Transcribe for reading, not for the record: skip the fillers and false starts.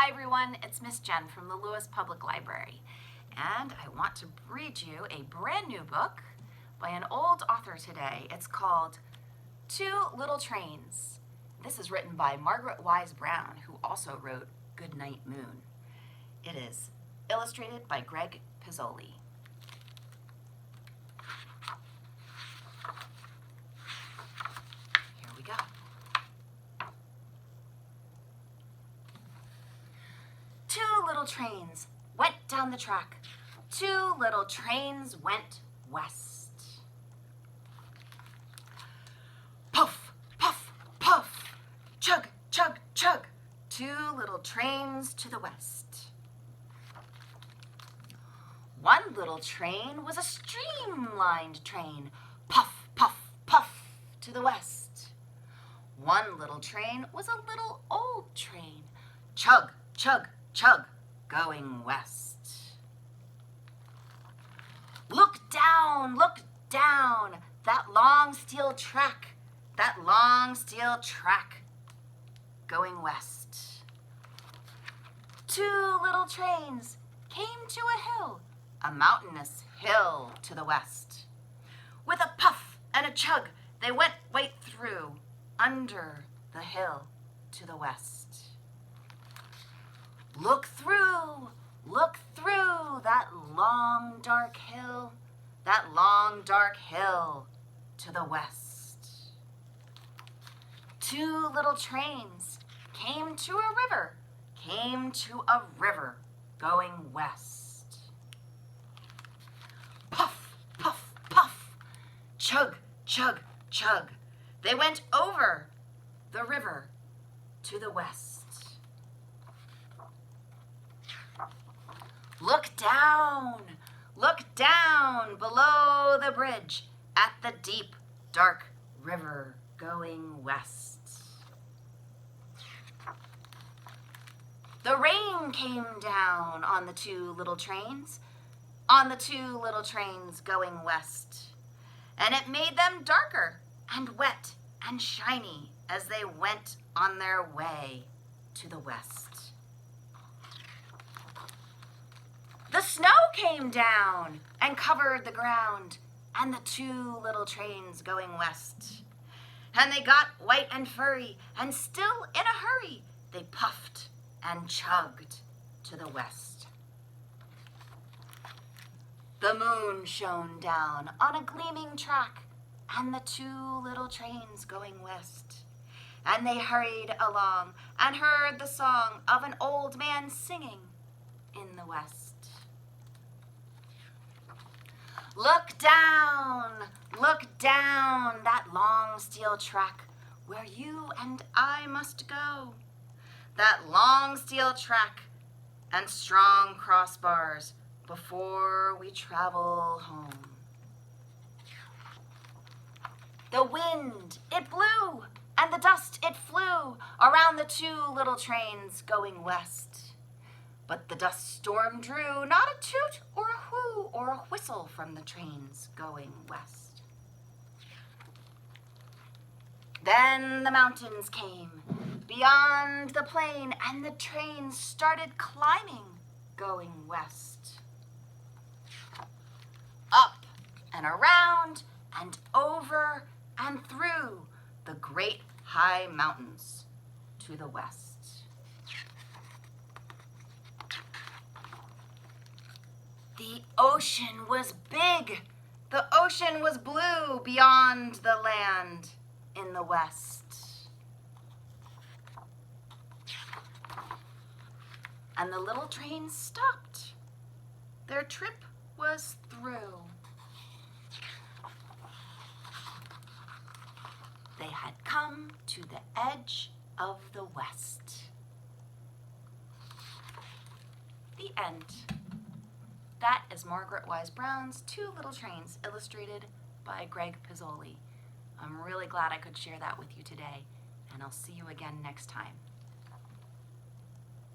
Hi everyone, it's Miss Jen from the Lewis Public Library, and I want to read you a brand new book by an old author today. It's called Two Little Trains. This is written by Margaret Wise Brown, who also wrote Goodnight Moon. It is illustrated by Greg Pizzoli. Here we go. Two little trains went down the track. Two little trains went west. Puff, puff, puff, chug, chug, chug. Two little trains to the west. One little train was a streamlined train. Puff, puff, puff to the west. One little train was a little old train. Chug, chug, chug, going west. Look down, that long steel track, going west. Two little trains came to a hill, a mountainous hill to the west. With a puff and a chug, they went right through, under the hill to the west. Look through that long dark hill to the west. Two little trains came to a river going west. Puff, puff, puff, chug, chug, chug. They went over the river to the west. Look down below the bridge at the deep, dark river going west. The rain came down on the two little trains going west, and it made them darker and wet and shiny as they went on their way to the west. The snow came down and covered the ground, and the two little trains going west. And they got white and furry, and still in a hurry, they puffed and chugged to the west. The moon shone down on a gleaming track, and the two little trains going west. And they hurried along and heard the song of an old man singing in the west. Look down that long steel track where you and I must go. That long steel track and strong crossbars before we travel home. The wind, it blew, and the dust, it flew around the two little trains going west. But the dust storm drew not a toot or a whoo or a whistle from the trains going west. Then the mountains came beyond the plain, and the trains started climbing going west. Up and around and over and through the great high mountains to the west. The ocean was big. The ocean was blue beyond the land in the west. And the little trains stopped. Their trip was through. They had come to the edge of the west. The end. That is Margaret Wise Brown's Two Little Trains, illustrated by Greg Pizzoli. I'm really glad I could share that with you today, and I'll see you again next time.